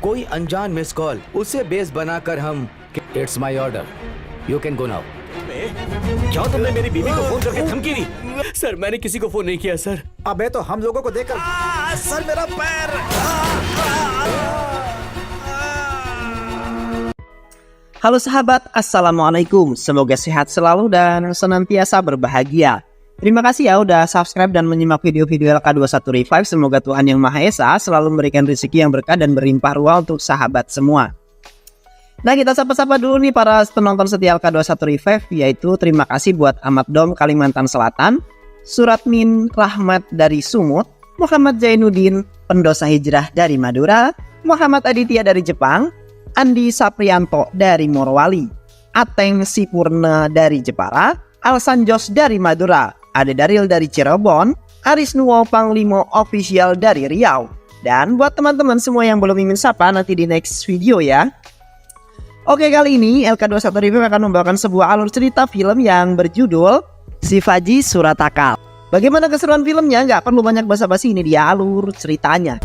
कोई अनजान miss call उसे बेस बनाकर हम it's my order you can go now. क्या तुमने मेरी बीवी को फोन करके धमकी दी? सर मैंने किसी को फोन नहीं किया सर। अबे तो हम लोगों को देखकर सर मेरा पैर। Halo sahabat, Assalamualaikum. Semoga sehat selalu dan senantiasa berbahagia. Terima kasih ya udah subscribe dan menyimak video-video LK21 Revive. Semoga Tuhan Yang Maha Esa selalu memberikan rezeki yang berkah dan berlimpah ruah untuk sahabat semua. Nah, kita sapa-sapa dulu nih para penonton setia LK21 Revive, yaitu terima kasih buat Ahmad Dom Kalimantan Selatan, Suratmin Rahmat dari Sumut, Muhammad Zainuddin pendosa hijrah dari Madura, Muhammad Aditya dari Jepang, Andi Saprianto dari Morowali, Ateng Sipurna dari Jepara, Alsan Jos dari Madura, Ade Daril dari Cirebon, Aris Nuwo Panglimo Official dari Riau. Dan buat teman-teman semua yang belum ingin sapa, nanti di next video ya. Oke, kali ini LK21 Review akan membawakan sebuah alur cerita film yang berjudul Shivaji Suratakal. Bagaimana keseruan filmnya? Nggak perlu banyak basa-basi, ini dia alur ceritanya.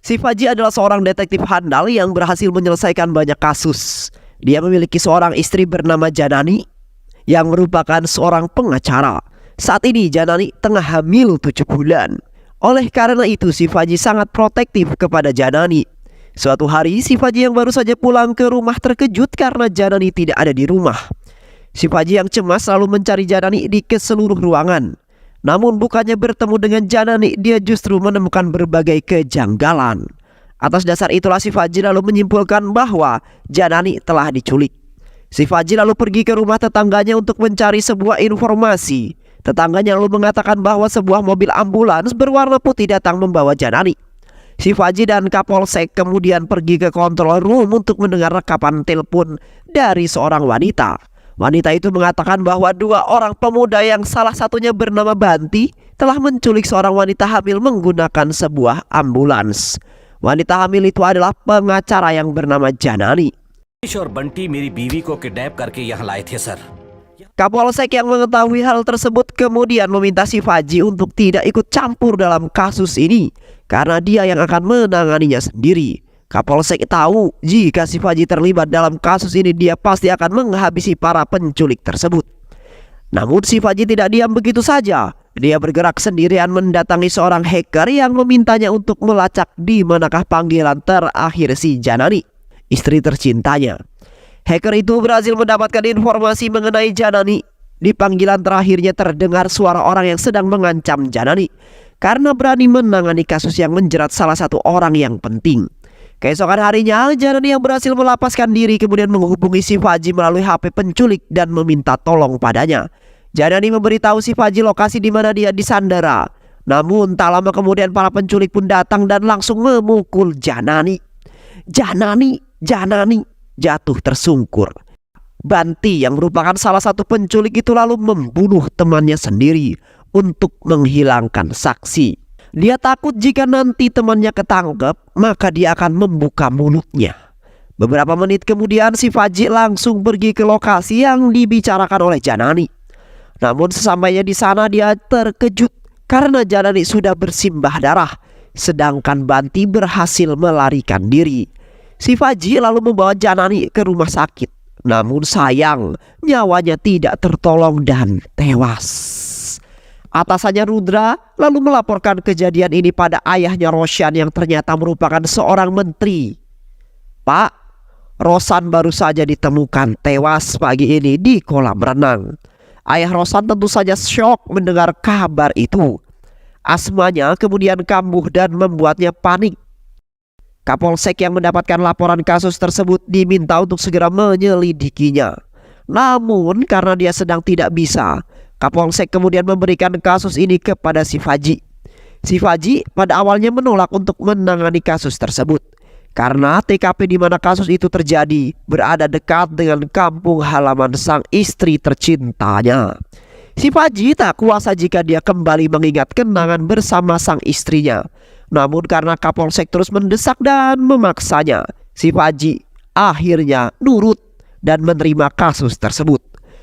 Shivaji adalah seorang detektif handal yang berhasil menyelesaikan banyak kasus. Dia memiliki seorang istri bernama Janani yang merupakan seorang pengacara. Saat ini Janani tengah hamil 7 bulan. Oleh karena itu Shivaji sangat protektif kepada Janani. Suatu hari Shivaji yang baru saja pulang ke rumah terkejut karena Janani tidak ada di rumah. Shivaji yang cemas selalu mencari Janani di seluruh ruangan. Namun bukannya bertemu dengan Janani, dia justru menemukan berbagai kejanggalan. Atas dasar itulah Shivaji lalu menyimpulkan bahwa Janani telah diculik. Shivaji lalu pergi ke rumah tetangganya untuk mencari sebuah informasi. Tetangganya lalu mengatakan bahwa sebuah mobil ambulans berwarna putih datang membawa Janani. Shivaji dan Kapolsek kemudian pergi ke control room untuk mendengar rekapan telepon dari seorang wanita. Wanita itu mengatakan bahwa 2 orang pemuda yang salah satunya bernama Banti telah menculik seorang wanita hamil menggunakan sebuah ambulans. Wanita hamil itu adalah pengacara yang bernama Janani. और बंटी मेरी बीवी को किडनैप करके यहाँ लाए थे sir. Kapolsek yang mengetahui hal tersebut kemudian meminta Shivaji untuk tidak ikut campur dalam kasus ini karena dia yang akan menanganinya sendiri. Kapolsek tahu jika Shivaji terlibat dalam kasus ini dia pasti akan menghabisi para penculik tersebut. Namun Shivaji tidak diam begitu saja. Dia bergerak sendirian mendatangi seorang hacker yang memintanya untuk melacak di manakah panggilan terakhir si Janani, istri tercintanya. Hacker itu berhasil mendapatkan informasi mengenai Janani. Di panggilan terakhirnya terdengar suara orang yang sedang mengancam Janani karena berani menangani kasus yang menjerat salah satu orang yang penting. Keesokan harinya, Janani yang berhasil melapaskan diri kemudian menghubungi Shivaji melalui HP penculik dan meminta tolong padanya. Janani memberitahu Shivaji lokasi di mana dia disandera. Namun tak lama kemudian para penculik pun datang dan langsung memukul Janani. Janani jatuh tersungkur. Banti yang merupakan salah satu penculik itu lalu membunuh temannya sendiri untuk menghilangkan saksi. Dia takut jika nanti temannya ketangkep, maka dia akan membuka mulutnya. Beberapa menit kemudian Shivaji langsung pergi ke lokasi yang dibicarakan oleh Janani. Namun sesampainya di sana dia terkejut karena Janani sudah bersimbah darah, sedangkan Banti berhasil melarikan diri. Shivaji lalu membawa Janani ke rumah sakit. Namun sayang, nyawanya tidak tertolong dan tewas. Atasannya Rudra lalu melaporkan kejadian ini pada ayahnya Roshan yang ternyata merupakan seorang menteri. Pak, Roshan baru saja ditemukan tewas pagi ini di kolam renang. Ayah Roshan tentu saja syok mendengar kabar itu. Asmanya kemudian kambuh dan membuatnya panik. Kapolsek yang mendapatkan laporan kasus tersebut diminta untuk segera menyelidikinya. Namun karena dia sedang tidak bisa, Kapolsek kemudian memberikan kasus ini kepada Shivaji. Shivaji pada awalnya menolak untuk menangani kasus tersebut karena TKP di mana kasus itu terjadi berada dekat dengan kampung halaman sang istri tercintanya. Shivaji tak kuasa jika dia kembali mengingat kenangan bersama sang istrinya. Namun karena Kapolsek terus mendesak dan memaksanya, Shivaji akhirnya nurut dan menerima kasus tersebut.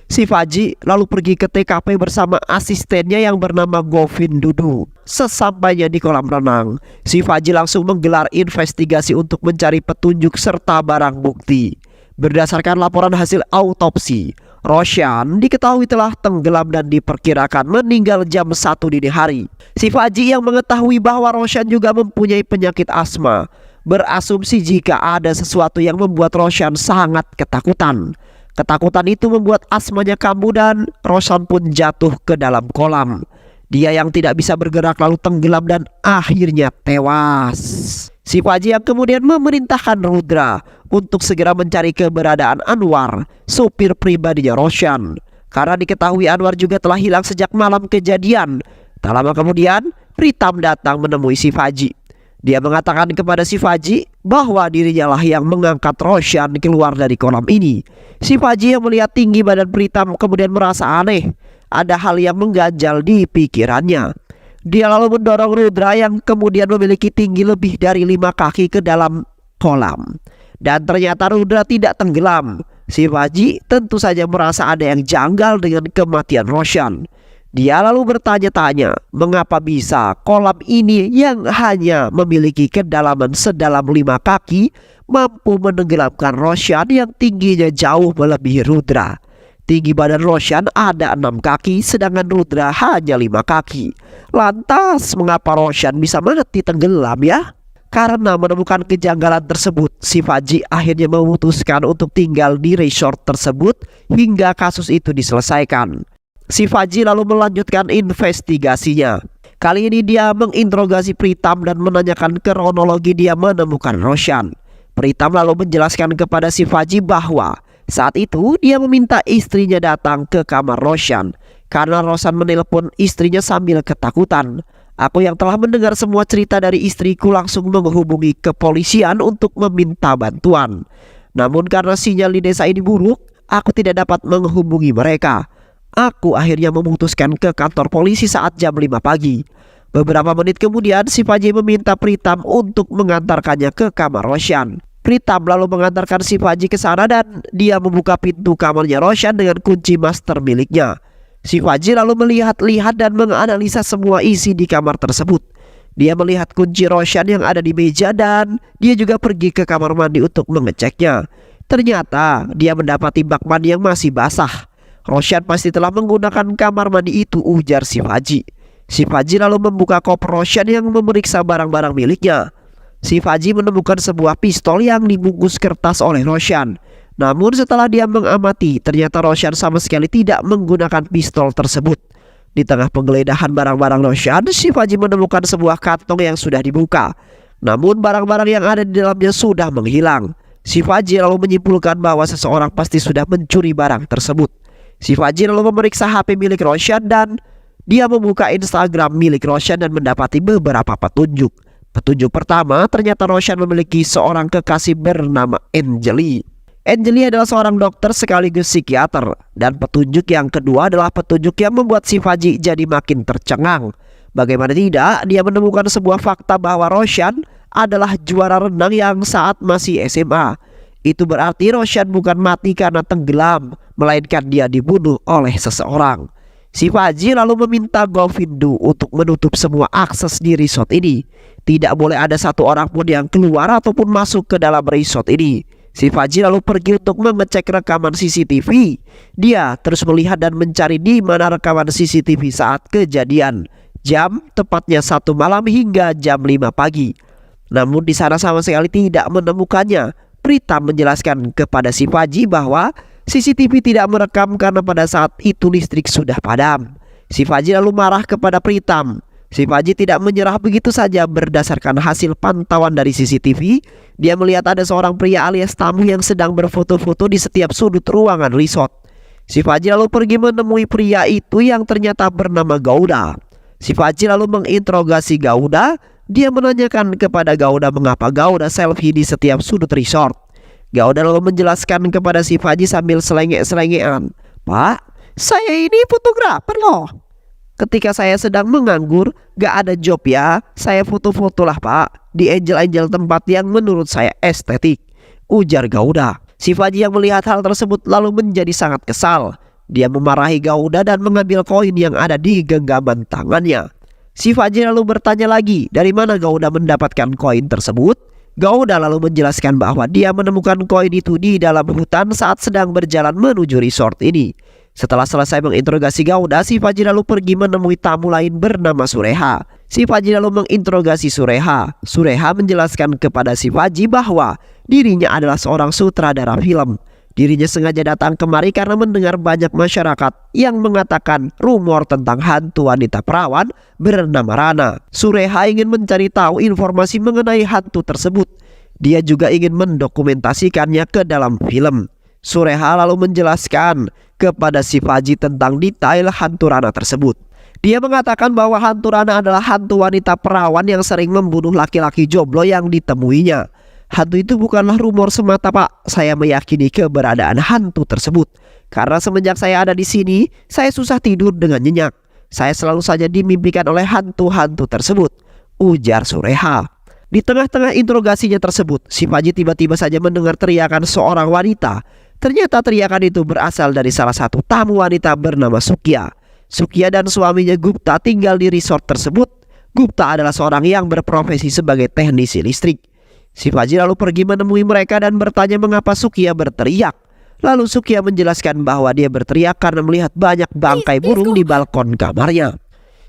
Shivaji lalu pergi ke TKP bersama asistennya yang bernama Govind Dudu. Sesampainya di kolam renang, Shivaji langsung menggelar investigasi untuk mencari petunjuk serta barang bukti. Berdasarkan laporan hasil autopsi, Roshan diketahui telah tenggelam dan diperkirakan meninggal jam 1 dini hari. Shivaji yang mengetahui bahwa Roshan juga mempunyai penyakit asma, berasumsi jika ada sesuatu yang membuat Roshan sangat ketakutan. Ketakutan itu membuat asmanya kambuh dan Roshan pun jatuh ke dalam kolam. Dia yang tidak bisa bergerak lalu tenggelam dan akhirnya tewas. Shivaji yang kemudian memerintahkan Rudra untuk segera mencari keberadaan Anwar, sopir pribadinya Roshan. Karena diketahui Anwar juga telah hilang sejak malam kejadian. Tak lama kemudian, Pritam datang menemui Shivaji. Dia mengatakan kepada Shivaji bahwa dirinya lah yang mengangkat Roshan keluar dari kolam ini. Shivaji yang melihat tinggi badan Pritam kemudian merasa aneh. Ada hal yang mengganjal di pikirannya. Dia lalu mendorong Rudra yang kemudian memiliki tinggi lebih dari 5 kaki ke dalam kolam. Dan ternyata Rudra tidak tenggelam. Shivaji tentu saja merasa ada yang janggal dengan kematian Roshan. Dia lalu bertanya-tanya mengapa bisa kolam ini yang hanya memiliki kedalaman sedalam 5 kaki mampu menenggelamkan Roshan yang tingginya jauh melebihi Rudra. Tinggi badan Roshan ada 6 kaki sedangkan Rudra hanya 5 kaki. Lantas mengapa Roshan bisa mati tenggelam ya? Karena menemukan kejanggalan tersebut, Shivaji akhirnya memutuskan untuk tinggal di resort tersebut hingga kasus itu diselesaikan. Shivaji lalu melanjutkan investigasinya. Kali ini dia menginterogasi Pritam dan menanyakan kronologi dia menemukan Roshan. Pritam lalu menjelaskan kepada Shivaji bahwa saat itu dia meminta istrinya datang ke kamar Roshan karena Roshan menelpon istrinya sambil ketakutan. Aku yang telah mendengar semua cerita dari istriku langsung menghubungi kepolisian untuk meminta bantuan. Namun karena sinyal di desa ini buruk, aku tidak dapat menghubungi mereka. Aku akhirnya memutuskan ke kantor polisi saat jam 5 pagi. Beberapa menit kemudian Shivaji meminta Pritam untuk mengantarkannya ke kamar Roshan. Pritam lalu mengantarkan Shivaji ke sana dan dia membuka pintu kamarnya Roshan dengan kunci master miliknya. Shivaji lalu melihat-lihat dan menganalisa semua isi di kamar tersebut. Dia melihat kunci Roshan yang ada di meja dan dia juga pergi ke kamar mandi untuk mengeceknya. Ternyata dia mendapati bak mandi yang masih basah. Roshan pasti telah menggunakan kamar mandi itu, ujar Shivaji. Shivaji lalu membuka koper Roshan yang memeriksa barang-barang miliknya. Shivaji menemukan sebuah pistol yang dibungkus kertas oleh Roshan. Namun setelah dia mengamati, ternyata Roshan sama sekali tidak menggunakan pistol tersebut. Di tengah penggeledahan barang-barang Roshan, Shivaji menemukan sebuah kantong yang sudah dibuka. Namun barang-barang yang ada di dalamnya sudah menghilang. Shivaji lalu menyimpulkan bahwa seseorang pasti sudah mencuri barang tersebut. Shivaji lalu memeriksa HP milik Roshan dan dia membuka Instagram milik Roshan dan mendapati beberapa petunjuk. Petunjuk pertama, ternyata Roshan memiliki seorang kekasih bernama Anjali. Anjali adalah seorang dokter sekaligus psikiater. Dan petunjuk yang kedua adalah petunjuk yang membuat Shivaji jadi makin tercengang. Bagaimana tidak, dia menemukan sebuah fakta bahwa Roshan adalah juara renang yang saat masih SMA. Itu berarti Roshan bukan mati karena tenggelam, melainkan dia dibunuh oleh seseorang. Shivaji lalu meminta Govindu untuk menutup semua akses di resort ini. Tidak boleh ada satu orang pun yang keluar ataupun masuk ke dalam resort ini. Shivaji lalu pergi untuk mengecek rekaman CCTV. Dia terus melihat dan mencari di mana rekaman CCTV saat kejadian. Jam tepatnya 1 malam hingga jam 5 pagi. Namun di sana sama sekali tidak menemukannya. Pritam menjelaskan kepada Shivaji bahwa CCTV tidak merekam karena pada saat itu listrik sudah padam. Shivaji lalu marah kepada Pritam. Shivaji tidak menyerah begitu saja. Berdasarkan hasil pantauan dari CCTV, dia melihat ada seorang pria alias tamu yang sedang berfoto-foto di setiap sudut ruangan resort. Shivaji lalu pergi menemui pria itu yang ternyata bernama Gauda. Shivaji lalu menginterogasi Gauda. Dia menanyakan kepada Gauda mengapa Gauda selfie di setiap sudut resort. Gauda lalu menjelaskan kepada Shivaji sambil selengek-selengean, "Pak, saya ini fotografer loh. Ketika saya sedang menganggur, gak ada job ya, saya foto-foto lah Pak, di angel-angel tempat yang menurut saya estetik," ujar Gauda. Si Faji yang melihat hal tersebut lalu menjadi sangat kesal. Dia memarahi Gouda dan mengambil koin yang ada di genggaman tangannya. Si Faji lalu bertanya lagi dari mana Gouda mendapatkan koin tersebut. Gouda lalu menjelaskan bahwa dia menemukan koin itu di dalam hutan saat sedang berjalan menuju resort ini. Setelah selesai menginterogasi Gouda, si Faji lalu pergi menemui tamu lain bernama Sureha. Si Faji lalu menginterogasi Sureha. Sureha menjelaskan kepada si Faji bahwa dirinya adalah seorang sutradara film. Dirinya sengaja datang kemari karena mendengar banyak masyarakat yang mengatakan rumor tentang hantu wanita perawan bernama Rana. Sureha ingin mencari tahu informasi mengenai hantu tersebut. Dia juga ingin mendokumentasikannya ke dalam film. Sureha lalu menjelaskan kepada si Faji tentang detail hantu Rana tersebut. Dia mengatakan bahwa hantu Rana adalah hantu wanita perawan yang sering membunuh laki-laki jomblo yang ditemuinya. Hantu itu bukanlah rumor semata, Pak. Saya meyakini keberadaan hantu tersebut. Karena semenjak saya ada di sini, saya susah tidur dengan nyenyak. Saya selalu saja dimimpikan oleh hantu-hantu tersebut, ujar Sureha. Di tengah-tengah interogasinya tersebut, si Faji tiba-tiba saja mendengar teriakan seorang wanita. Ternyata teriakan itu berasal dari salah satu tamu wanita bernama Sukya. Sukya dan suaminya Gupta tinggal di resort tersebut. Gupta adalah seorang yang berprofesi sebagai teknisi listrik. Si Faji lalu pergi menemui mereka dan bertanya mengapa Sukya berteriak. Lalu Sukya menjelaskan bahwa dia berteriak karena melihat banyak bangkai burung di balkon kamarnya.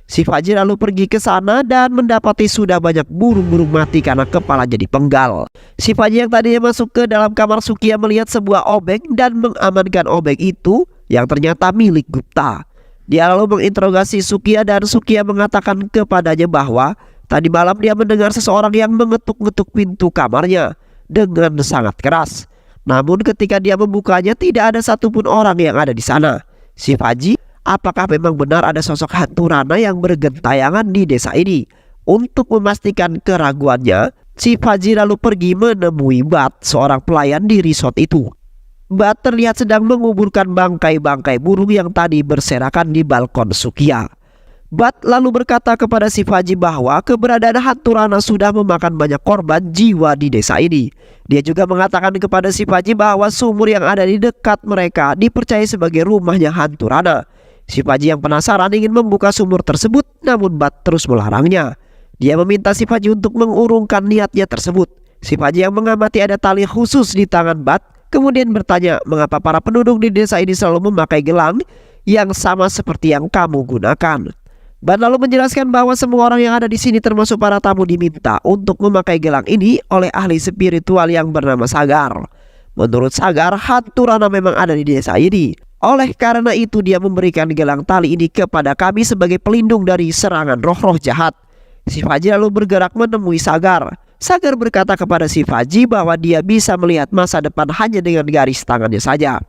Si Faji lalu pergi ke sana dan mendapati sudah banyak burung-burung mati karena kepalanya dipenggal. Si Faji yang tadinya masuk ke dalam kamar Sukya melihat sebuah obeng dan mengamankan obeng itu yang ternyata milik Gupta. Dia lalu menginterogasi Sukya dan Sukya mengatakan kepadanya bahwa tadi malam dia mendengar seseorang yang mengetuk-ngetuk pintu kamarnya dengan sangat keras. Namun ketika dia membukanya tidak ada satupun orang yang ada di sana. Si Faji, apakah memang benar ada sosok hantu Rana yang bergentayangan di desa ini? Untuk memastikan keraguannya, si Faji lalu pergi menemui Bat, seorang pelayan di resort itu. Bat terlihat sedang menguburkan bangkai-bangkai burung yang tadi berserakan di balkon Sukya. Bat lalu berkata kepada si Faji bahwa keberadaan hantu Rana sudah memakan banyak korban jiwa di desa ini. Dia juga mengatakan kepada si Faji bahwa sumur yang ada di dekat mereka dipercaya sebagai rumahnya hantu Rana. Si Faji yang penasaran ingin membuka sumur tersebut, namun Bat terus melarangnya. Dia meminta si Faji untuk mengurungkan niatnya tersebut. Si Faji yang mengamati ada tali khusus di tangan Bat, kemudian bertanya mengapa para penduduk di desa ini selalu memakai gelang yang sama seperti yang kamu gunakan. Bat lalu menjelaskan bahwa semua orang yang ada di sini termasuk para tamu diminta untuk memakai gelang ini oleh ahli spiritual yang bernama Sagar. Menurut Sagar, hantu Rana memang ada di desa ini. Oleh karena itu dia memberikan gelang tali ini kepada kami sebagai pelindung dari serangan roh-roh jahat. Si Faji lalu bergerak menemui Sagar. Sagar berkata kepada si Faji bahwa dia bisa melihat masa depan hanya dengan garis tangannya saja.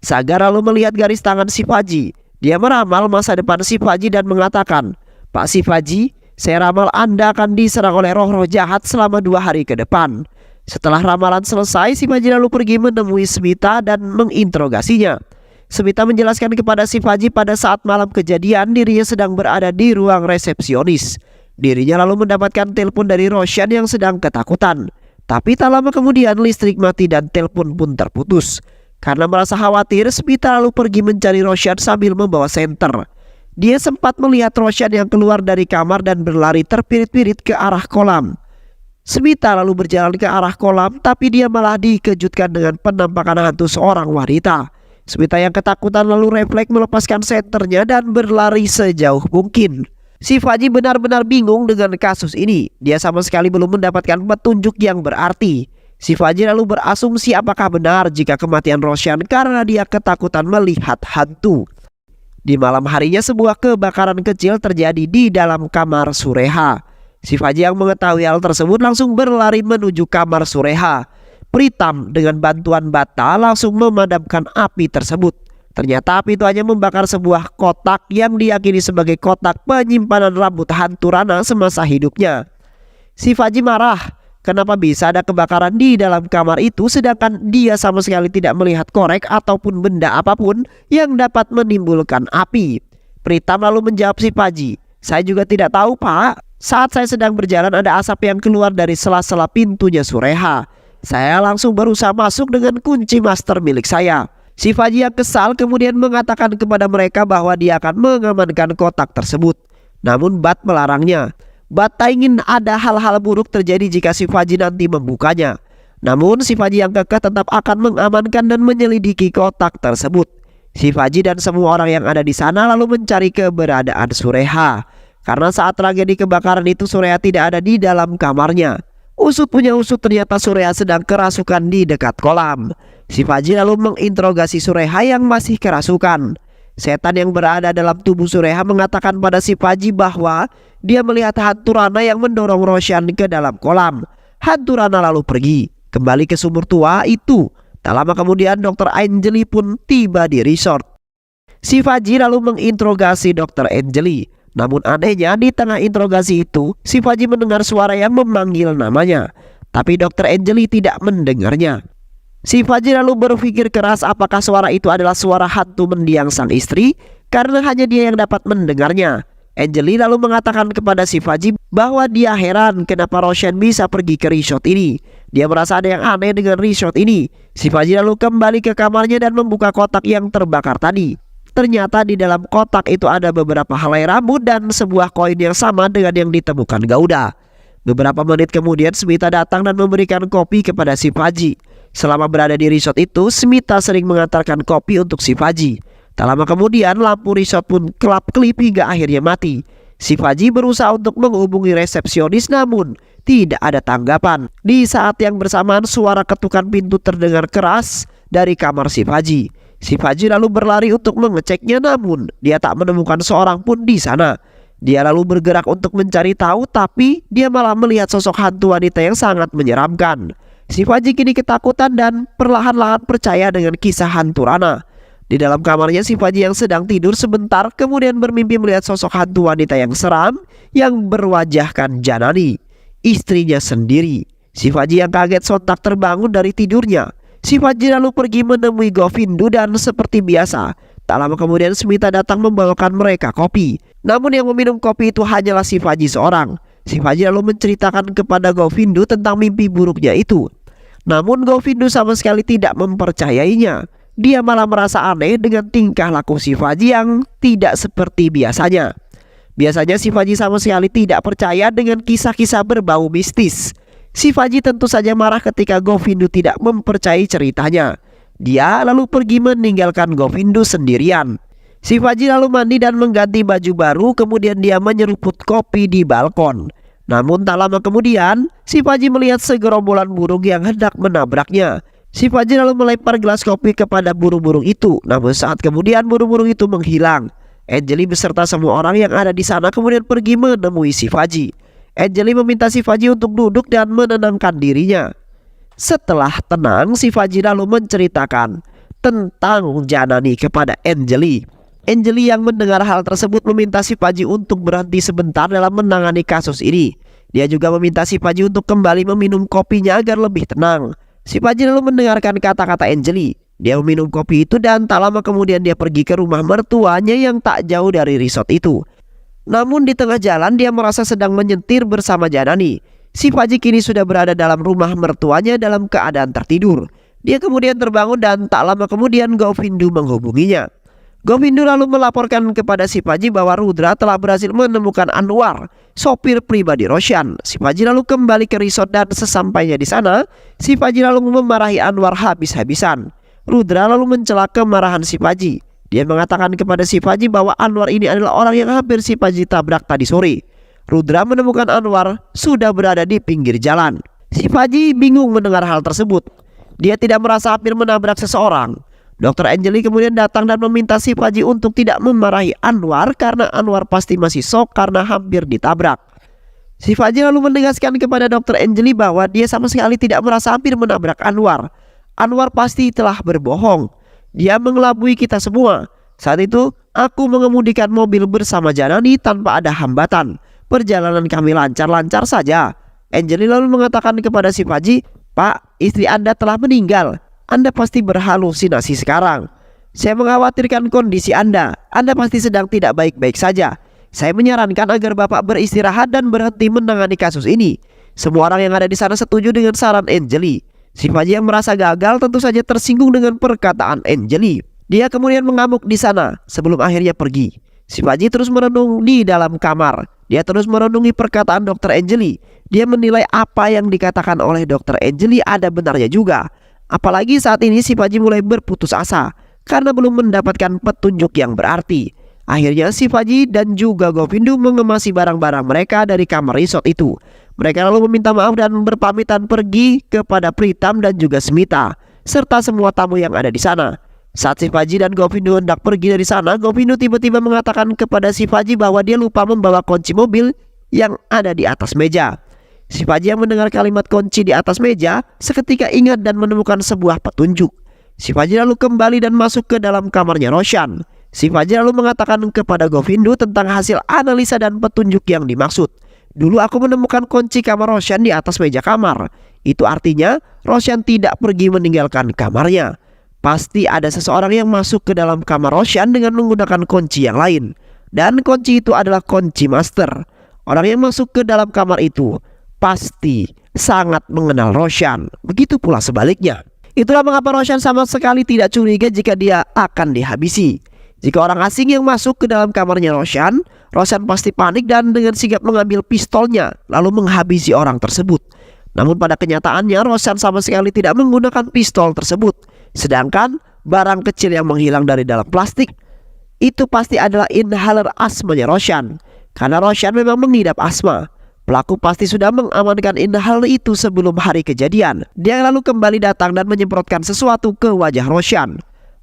Sagar lalu melihat garis tangan si Faji. Dia meramal masa depan si Faji dan mengatakan, Pak si Faji, saya ramal Anda akan diserang oleh roh-roh jahat selama 2 hari ke depan. Setelah ramalan selesai, si Faji lalu pergi menemui Smita dan menginterogasinya. Smita menjelaskan kepada si Faji pada saat malam kejadian dirinya sedang berada di ruang resepsionis. Dirinya lalu mendapatkan telepon dari Roshan yang sedang ketakutan. Tapi tak lama kemudian listrik mati dan telepon pun terputus. Karena merasa khawatir, Smita lalu pergi mencari Roshan sambil membawa senter. Dia sempat melihat Roshan yang keluar dari kamar dan berlari terpirit-pirit ke arah kolam. Smita lalu berjalan ke arah kolam, tapi dia malah dikejutkan dengan penampakan hantu seorang wanita. Smita yang ketakutan lalu refleks melepaskan senternya dan berlari sejauh mungkin. Si Faji benar-benar bingung dengan kasus ini. Dia sama sekali belum mendapatkan petunjuk yang berarti. Si Faji lalu berasumsi apakah benar jika kematian Roshan karena dia ketakutan melihat hantu. Di malam harinya sebuah kebakaran kecil terjadi di dalam kamar Sureha. Si Faji yang mengetahui hal tersebut langsung berlari menuju kamar Sureha. Pritam dengan bantuan bata langsung memadamkan api tersebut. Ternyata api itu hanya membakar sebuah kotak yang diyakini sebagai kotak penyimpanan rambut hantu Rana semasa hidupnya. Si Faji marah. Kenapa bisa ada kebakaran di dalam kamar itu sedangkan dia sama sekali tidak melihat korek ataupun benda apapun yang dapat menimbulkan api. Pritam lalu menjawab si Faji, saya juga tidak tahu Pak. Saat saya sedang berjalan ada asap yang keluar dari sela-sela pintunya Sureha. Saya langsung berusaha masuk dengan kunci master milik saya. Shivaji yang kesal kemudian mengatakan kepada mereka bahwa dia akan mengamankan kotak tersebut. Namun Bat melarangnya. Bat tak ingin ada hal-hal buruk terjadi jika Shivaji nanti membukanya. Namun Shivaji yang kekeh tetap akan mengamankan dan menyelidiki kotak tersebut. Shivaji dan semua orang yang ada di sana lalu mencari keberadaan Sureha. Karena saat tragedi kebakaran itu Sureha tidak ada di dalam kamarnya. Usut punya usut, ternyata Sureha sedang kerasukan di dekat kolam. Shivaji lalu menginterogasi Sureha yang masih kerasukan. Setan yang berada dalam tubuh Sureha mengatakan pada Shivaji bahwa dia melihat hantu Rana yang mendorong Roshan ke dalam kolam. Hantu Rana lalu pergi kembali ke sumur tua itu. Tak lama kemudian Dr. Anjali pun tiba di resort. Shivaji lalu menginterogasi Dr. Anjali. Namun anehnya di tengah interogasi itu Shivaji mendengar suara yang memanggil namanya. Tapi Dr. Anjali tidak mendengarnya. Shivaji lalu berpikir keras apakah suara itu adalah suara hantu mendiang sang istri, karena hanya dia yang dapat mendengarnya. Anjali lalu mengatakan kepada Shivaji bahwa dia heran kenapa Roshan bisa pergi ke resort ini. Dia merasa ada yang aneh dengan resort ini. Shivaji lalu kembali ke kamarnya dan membuka kotak yang terbakar tadi. Ternyata di dalam kotak itu ada beberapa helai rambut dan sebuah koin yang sama dengan yang ditemukan Gauda. Beberapa menit kemudian Smita datang dan memberikan kopi kepada Shivaji. Selama berada di resort itu, Smita sering mengantarkan kopi untuk Shivaji. Tak lama kemudian lampu resort pun kelap-kelip hingga akhirnya mati. Shivaji berusaha untuk menghubungi resepsionis namun tidak ada tanggapan. Di saat yang bersamaan suara ketukan pintu terdengar keras dari kamar Shivaji. Shivaji lalu berlari untuk mengeceknya namun dia tak menemukan seorang pun di sana. Dia lalu bergerak untuk mencari tahu tapi dia malah melihat sosok hantu wanita yang sangat menyeramkan. Shivaji kini ketakutan dan perlahan-lahan percaya dengan kisah hantu Rana. Di dalam kamarnya Shivaji yang sedang tidur sebentar kemudian bermimpi melihat sosok hantu wanita yang seram yang berwajahkan Janani, istrinya sendiri. Shivaji yang kaget sontak terbangun dari tidurnya. Shivaji lalu pergi menemui Govindu dan seperti biasa tak lama kemudian Smita datang membawakan mereka kopi. Namun yang meminum kopi itu hanyalah Shivaji seorang. Shivaji lalu menceritakan kepada Govindu tentang mimpi buruknya itu. Namun Govindu sama sekali tidak mempercayainya. Dia malah merasa aneh dengan tingkah laku Shivaji yang tidak seperti biasanya. Biasanya Shivaji sama sekali tidak percaya dengan kisah-kisah berbau mistis. Shivaji tentu saja marah ketika Govindu tidak mempercayai ceritanya. Dia lalu pergi meninggalkan Govindu sendirian. Shivaji lalu mandi dan mengganti baju baru, kemudian dia menyeruput kopi di balkon. Namun tak lama kemudian Shivaji melihat segerombolan burung yang hendak menabraknya. Shivaji lalu melempar gelas kopi kepada burung-burung itu. Namun saat kemudian burung-burung itu menghilang. Anjali beserta semua orang yang ada di sana kemudian pergi menemui Shivaji. Anjali meminta Shivaji untuk duduk dan menenangkan dirinya. Setelah tenang, Shivaji lalu menceritakan tentang Janani kepada Anjali. Anjali yang mendengar hal tersebut meminta Shivaji untuk berhenti sebentar dalam menangani kasus ini. Dia juga meminta Shivaji untuk kembali meminum kopinya agar lebih tenang. Shivaji lalu mendengarkan kata-kata Anjali. Dia meminum kopi itu dan tak lama kemudian dia pergi ke rumah mertuanya yang tak jauh dari resort itu. Namun di tengah jalan dia merasa sedang menyentir bersama Janani. Shivaji kini sudah berada dalam rumah mertuanya dalam keadaan tertidur. Dia kemudian terbangun dan tak lama kemudian Govindu menghubunginya. Govindu lalu melaporkan kepada Shivaji bahwa Rudra telah berhasil menemukan Anwar, sopir pribadi Roshan. Shivaji lalu kembali ke resort dan sesampainya di sana, Shivaji lalu memarahi Anwar habis-habisan. Rudra lalu mencela kemarahan Shivaji. Dia mengatakan kepada Shivaji bahwa Anwar ini adalah orang yang hampir Shivaji tabrak tadi sore. Rudra menemukan Anwar sudah berada di pinggir jalan. Shivaji bingung mendengar hal tersebut. Dia tidak merasa hampir menabrak seseorang. Dr. Anjali kemudian datang dan meminta Shivaji untuk tidak memarahi Anwar karena Anwar pasti masih shock karena hampir ditabrak. Shivaji lalu menegaskan kepada Dr. Anjali bahwa dia sama sekali tidak merasa hampir menabrak Anwar. Anwar pasti telah berbohong. Dia mengelabui kita semua. Saat itu aku mengemudikan mobil bersama Janani tanpa ada hambatan. Perjalanan kami lancar-lancar saja. Anjali lalu mengatakan kepada Shivaji, "Pak, istri Anda telah meninggal. Anda pasti berhalusinasi sekarang. Saya mengkhawatirkan kondisi Anda. Anda pasti sedang tidak baik-baik saja. Saya menyarankan agar Bapak beristirahat dan berhenti menangani kasus ini." Semua orang yang ada di sana setuju dengan saran Anjali. Shivaji yang merasa gagal tentu saja tersinggung dengan perkataan Anjali. Dia kemudian mengamuk di sana sebelum akhirnya pergi. Shivaji terus merenung di dalam kamar. Dia terus merenungi perkataan Dr. Anjali. Dia menilai apa yang dikatakan oleh Dr. Anjali ada benarnya juga. Apalagi saat ini Shivaji mulai berputus asa karena belum mendapatkan petunjuk yang berarti. Akhirnya Shivaji dan juga Govindu mengemasi barang-barang mereka dari kamar resort itu. Mereka lalu meminta maaf dan berpamitan pergi kepada Pritam dan juga Smita serta semua tamu yang ada di sana. Saat Shivaji dan Govindu hendak pergi dari sana, Govindu tiba-tiba mengatakan kepada Shivaji bahwa dia lupa membawa kunci mobil yang ada di atas meja. Shivaji yang mendengar kalimat kunci di atas meja seketika ingat dan menemukan sebuah petunjuk. Shivaji lalu kembali dan masuk ke dalam kamarnya Roshan. Shivaji lalu mengatakan kepada Govindu tentang hasil analisa dan petunjuk yang dimaksud. Dulu aku menemukan kunci kamar Roshan di atas meja kamar. Itu artinya Roshan tidak pergi meninggalkan kamarnya. Pasti ada seseorang yang masuk ke dalam kamar Roshan dengan menggunakan kunci yang lain. Dan kunci itu adalah kunci master. Orang yang masuk ke dalam kamar itu pasti sangat mengenal Roshan. Begitu pula sebaliknya. Itulah mengapa Roshan sama sekali tidak curiga jika dia akan dihabisi. Jika orang asing yang masuk ke dalam kamarnya Roshan, Roshan pasti panik dan dengan sigap mengambil pistolnya lalu menghabisi orang tersebut. Namun pada kenyataannya Roshan sama sekali tidak menggunakan pistol tersebut. Sedangkan barang kecil yang menghilang dari dalam plastik itu pasti adalah inhaler asmanya Roshan. Karena Roshan memang mengidap asma. Pelaku pasti sudah mengamankan inhaler itu sebelum hari kejadian. Dia lalu kembali datang dan menyemprotkan sesuatu ke wajah Roshan.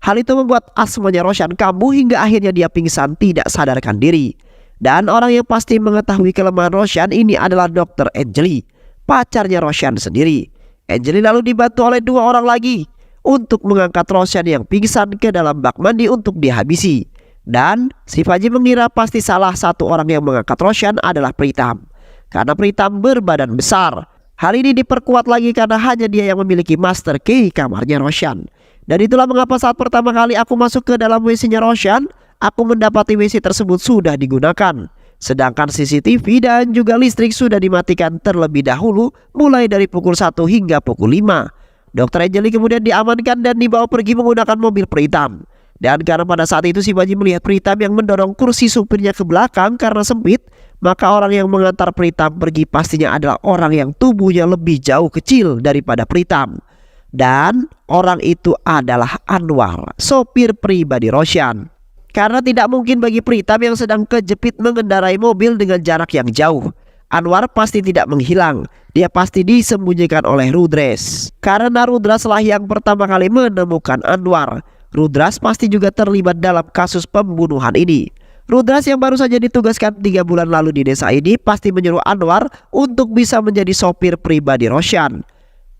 Hal itu membuat asmanya Roshan kambuh hingga akhirnya dia pingsan tidak sadarkan diri. Dan orang yang pasti mengetahui kelemahan Roshan ini adalah Dr. Anjali, pacarnya Roshan sendiri. Anjali lalu dibantu oleh dua orang lagi untuk mengangkat Roshan yang pingsan ke dalam bak mandi untuk dihabisi. Dan Shivaji mengira pasti salah satu orang yang mengangkat Roshan adalah Pritam. Karena Pritam berbadan besar. Hal ini diperkuat lagi karena hanya dia yang memiliki master key kamarnya Roshan. Dan itulah mengapa saat pertama kali aku masuk ke dalam WC-nya Roshan, aku mendapati WC tersebut sudah digunakan. Sedangkan CCTV dan juga listrik sudah dimatikan terlebih dahulu mulai dari pukul 1 hingga pukul 5. Dr. Anjali kemudian diamankan dan dibawa pergi menggunakan mobil Pritam. Dan karena pada saat itu Shivaji melihat Pritam yang mendorong kursi supirnya ke belakang karena sempit, maka orang yang mengantar Pritam pergi pastinya adalah orang yang tubuhnya lebih jauh kecil daripada Pritam. Dan orang itu adalah Anwar, sopir pribadi Roshan. Karena tidak mungkin bagi Pritam yang sedang kejepit mengendarai mobil dengan jarak yang jauh. Anwar pasti tidak menghilang. Dia pasti disembunyikan oleh Rudres. Karena Rudras lah yang pertama kali menemukan Anwar. Rudras pasti juga terlibat dalam kasus pembunuhan ini. Rudras yang baru saja ditugaskan 3 bulan lalu di desa ini pasti menyuruh Anwar untuk bisa menjadi sopir pribadi Roshan.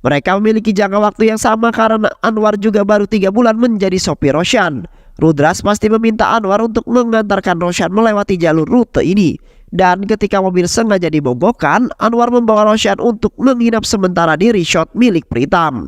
Mereka memiliki jangka waktu yang sama karena Anwar juga baru 3 bulan menjadi sopir Roshan. Rudras pasti meminta Anwar untuk mengantarkan Roshan melewati jalur rute ini. Dan ketika mobil sengaja dibobokkan, Anwar membawa Roshan untuk menginap sementara di resort milik Pritam.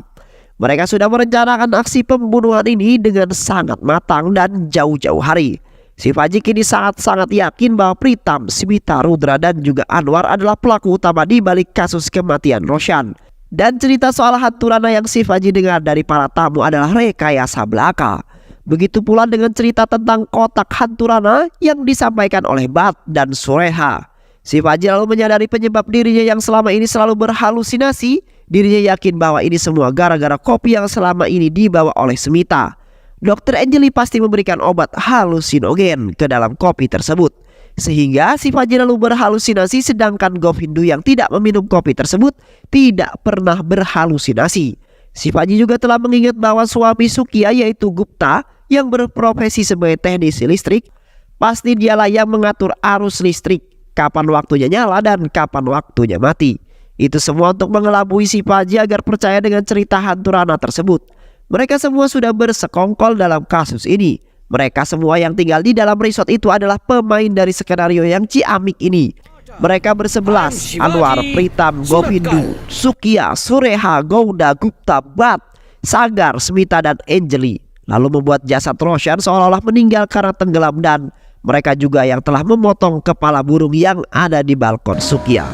Mereka sudah merencanakan aksi pembunuhan ini dengan sangat matang dan jauh-jauh hari. Shivaji kini sangat-sangat yakin bahwa Pritam, Smita, Rudra dan juga Anwar adalah pelaku utama di balik kasus kematian Roshan. Dan cerita soal hantu Rana yang Shivaji dengar dari para tamu adalah rekayasa belaka. Begitu pula dengan cerita tentang kotak hantu Rana yang disampaikan oleh Bat dan Sureha. Shivaji lalu menyadari penyebab dirinya yang selama ini selalu berhalusinasi. Dirinya yakin bahwa ini semua gara-gara kopi yang selama ini dibawa oleh Smita. Dr. Anjali pasti memberikan obat halusinogen ke dalam kopi tersebut. Sehingga Shivaji lalu berhalusinasi, sedangkan Govindu yang tidak meminum kopi tersebut tidak pernah berhalusinasi. Shivaji juga telah mengingat bahwa suami Sukya yaitu Gupta yang berprofesi sebagai teknisi listrik, pasti dialah yang mengatur arus listrik, kapan waktunya nyala dan kapan waktunya mati. Itu semua untuk mengelabui Shivaji agar percaya dengan cerita hantu Rana tersebut. Mereka semua sudah bersekongkol dalam kasus ini. Mereka semua yang tinggal di dalam resort itu adalah pemain dari skenario yang ciamik ini. Mereka bersebelas, Anwar, Pritam, Govindu, Sukya, Sureha, Gouda, Gupta, Bat, Sagar, Smita dan Anjali. Lalu membuat jasad Roshan seolah-olah meninggal karena tenggelam, dan mereka juga yang telah memotong kepala burung yang ada di balkon Sukya.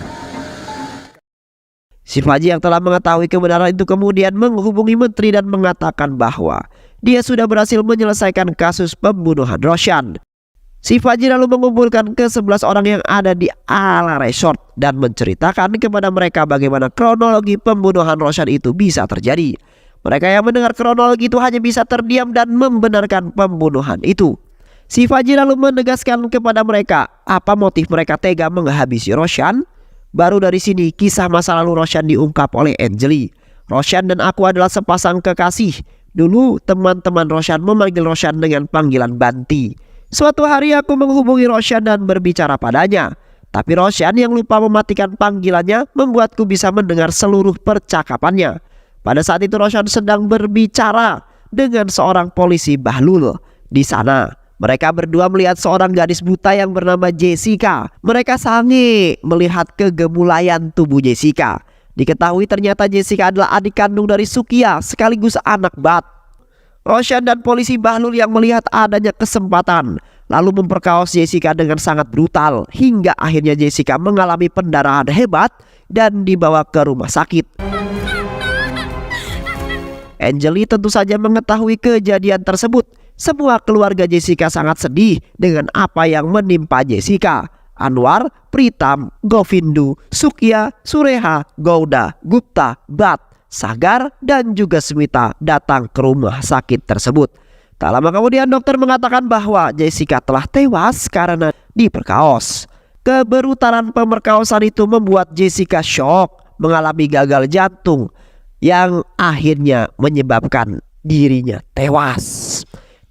Si Faji yang telah mengetahui kebenaran itu kemudian menghubungi menteri dan mengatakan bahwa dia sudah berhasil menyelesaikan kasus pembunuhan Roshan. Si Faji lalu mengumpulkan ke-11 orang yang ada di Ala Resort dan menceritakan kepada mereka bagaimana kronologi pembunuhan Roshan itu bisa terjadi. Mereka yang mendengar kronologi itu hanya bisa terdiam dan membenarkan pembunuhan itu. Si Faji lalu menegaskan kepada mereka apa motif mereka tega menghabisi Roshan. Baru dari sini kisah masa lalu Roshan diungkap oleh Anjali. Roshan dan aku adalah sepasang kekasih. Dulu teman-teman Roshan memanggil Roshan dengan panggilan Banti. Suatu hari aku menghubungi Roshan dan berbicara padanya. Tapi Roshan yang lupa mematikan panggilannya membuatku bisa mendengar seluruh percakapannya. Pada saat itu Roshan sedang berbicara dengan seorang polisi Bahlul. Di sana mereka berdua melihat seorang gadis buta yang bernama Jessica. Mereka sange melihat kegemulayan tubuh Jessica. Diketahui ternyata Jessica adalah adik kandung dari Sukia sekaligus anak Bat. Roshan dan polisi Bahlul yang melihat adanya kesempatan lalu memperkaos Jessica dengan sangat brutal hingga akhirnya Jessica mengalami pendarahan hebat dan dibawa ke rumah sakit. Anjali tentu saja mengetahui kejadian tersebut. Semua keluarga Jessica sangat sedih dengan apa yang menimpa Jessica. Anwar, Pritam, Govindu, Sukya, Sureha, Gouda, Gupta, Bat, Sagar, dan juga Smita datang ke rumah sakit tersebut. Tak lama kemudian dokter mengatakan bahwa Jessica telah tewas karena diperkaos. Kebrutalan pemerkosaan itu membuat Jessica shock, mengalami gagal jantung yang akhirnya menyebabkan dirinya tewas.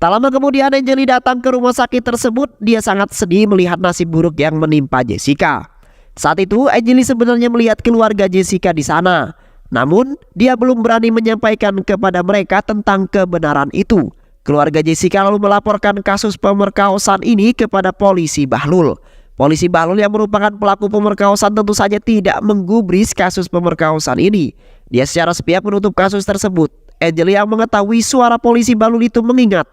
Tak lama kemudian Anjali datang ke rumah sakit tersebut. Dia sangat sedih melihat nasib buruk yang menimpa Jessica. Saat itu Anjali sebenarnya melihat keluarga Jessica di sana. Namun dia belum berani menyampaikan kepada mereka tentang kebenaran itu. Keluarga Jessica lalu melaporkan kasus pemerkosaan ini kepada polisi Bahlul. Polisi Bahlul yang merupakan pelaku pemerkosaan tentu saja tidak menggubris kasus pemerkosaan ini. Dia secara sepihak menutup kasus tersebut. Anjali yang mengetahui suara polisi Bahlul itu mengingat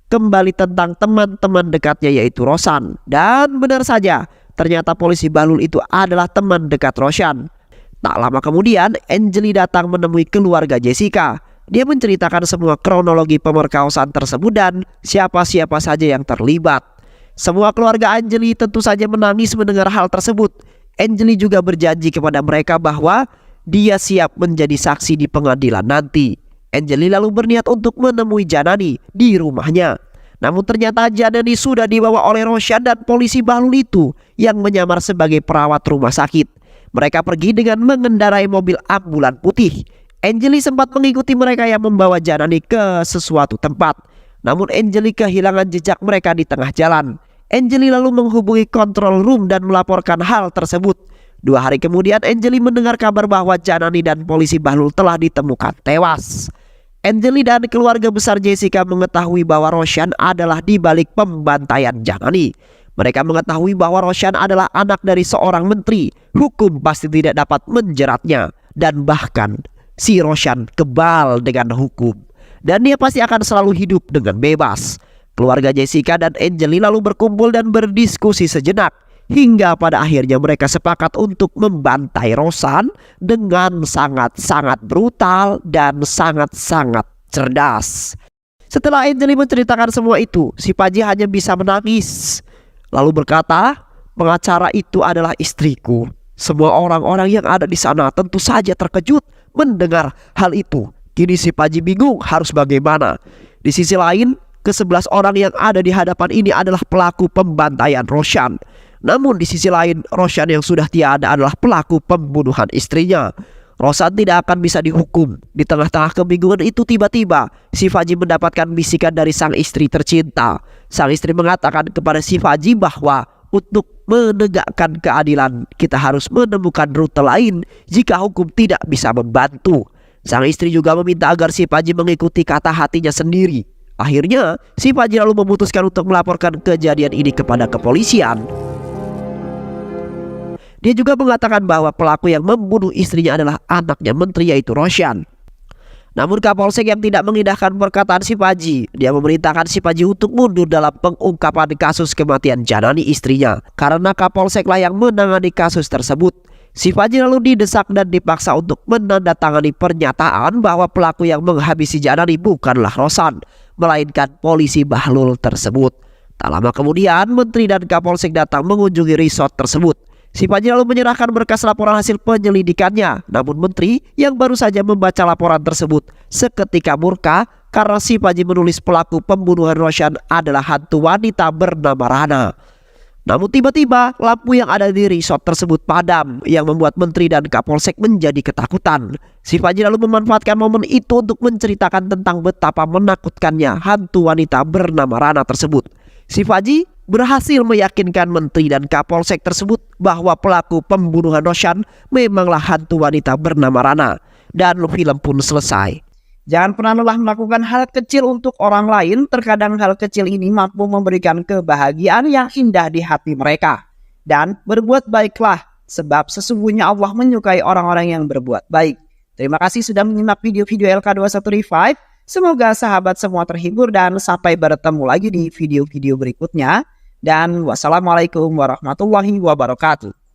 kembali tentang teman-teman dekatnya yaitu Roshan. Dan benar saja ternyata polisi Bahlul itu adalah teman dekat Roshan. Tak lama kemudian Anjali datang menemui keluarga Jessica. Dia menceritakan semua kronologi pemerkosaan tersebut dan siapa-siapa saja yang terlibat. Semua keluarga Anjali tentu saja menangis mendengar hal tersebut. Anjali juga berjanji kepada mereka bahwa dia siap menjadi saksi di pengadilan nanti. Anjali lalu berniat untuk menemui Janani di rumahnya. Namun ternyata Janani sudah dibawa oleh Roshan dan polisi Bahlul itu yang menyamar sebagai perawat rumah sakit. Mereka pergi dengan mengendarai mobil ambulan putih. Anjali sempat mengikuti mereka yang membawa Janani ke sesuatu tempat. Namun Anjali kehilangan jejak mereka di tengah jalan. Anjali lalu menghubungi control room dan melaporkan hal tersebut. 2 hari kemudian Anjali mendengar kabar bahwa Janani dan polisi Bahlul telah ditemukan tewas. Anjali dan keluarga besar Jessica mengetahui bahwa Roshan adalah di balik pembantaian Janani. Mereka mengetahui bahwa Roshan adalah anak dari seorang menteri. Hukum pasti tidak dapat menjeratnya. Dan bahkan si Roshan kebal dengan hukum. Dan dia pasti akan selalu hidup dengan bebas. Keluarga Jessica dan Anjali lalu berkumpul dan berdiskusi sejenak. Hingga pada akhirnya mereka sepakat untuk membantai Roshan dengan sangat-sangat brutal dan sangat-sangat cerdas. Setelah Anjali menceritakan semua itu, si Paji hanya bisa menangis. Lalu berkata, pengacara itu adalah istriku. Semua orang-orang yang ada di sana tentu saja terkejut mendengar hal itu. Kini si Paji bingung harus bagaimana. Di sisi lain, ke-11 orang yang ada di hadapan ini adalah pelaku pembantaian Roshan. Namun di sisi lain, Roshan yang sudah tiada adalah pelaku pembunuhan istrinya. Roshan tidak akan bisa dihukum. Di tengah-tengah kebingungan itu tiba-tiba si Faji mendapatkan bisikan dari sang istri tercinta. Sang istri mengatakan kepada si Faji bahwa untuk menegakkan keadilan kita harus menemukan rute lain jika hukum tidak bisa membantu. Sang istri juga meminta agar si Faji mengikuti kata hatinya sendiri. Akhirnya si Faji lalu memutuskan untuk melaporkan kejadian ini kepada kepolisian. Dia juga mengatakan bahwa pelaku yang membunuh istrinya adalah anaknya menteri yaitu Roshan. Namun Kapolsek yang tidak mengindahkan perkataan si Paji. Dia memerintahkan si Paji untuk mundur dalam pengungkapan kasus kematian Janani istrinya. Karena Kapolseklah yang menangani kasus tersebut. Si Faji lalu didesak dan dipaksa untuk menandatangani pernyataan bahwa pelaku yang menghabisi Janani bukanlah Rosan, melainkan polisi Bahlul tersebut. Tak lama kemudian, Menteri dan Kapolsek datang mengunjungi resort tersebut. Si Faji lalu menyerahkan berkas laporan hasil penyelidikannya. Namun Menteri yang baru saja membaca laporan tersebut seketika murka karena si Faji menulis pelaku pembunuhan Roshan adalah hantu wanita bernama Rana. Namun tiba-tiba lampu yang ada di resort tersebut padam yang membuat Menteri dan Kapolsek menjadi ketakutan. Si Faji lalu memanfaatkan momen itu untuk menceritakan tentang betapa menakutkannya hantu wanita bernama Rana tersebut. Si Faji berhasil meyakinkan Menteri dan Kapolsek tersebut bahwa pelaku pembunuhan Roshan memanglah hantu wanita bernama Rana. Dan film pun selesai. Jangan pernah lelah melakukan hal kecil untuk orang lain. Terkadang hal kecil ini mampu memberikan kebahagiaan yang indah di hati mereka. Dan berbuat baiklah, sebab sesungguhnya Allah menyukai orang-orang yang berbuat baik. Terima kasih sudah menyimak video-video LK21 Revive. Semoga sahabat semua terhibur dan sampai bertemu lagi di video-video berikutnya. Dan wassalamualaikum warahmatullahi wabarakatuh.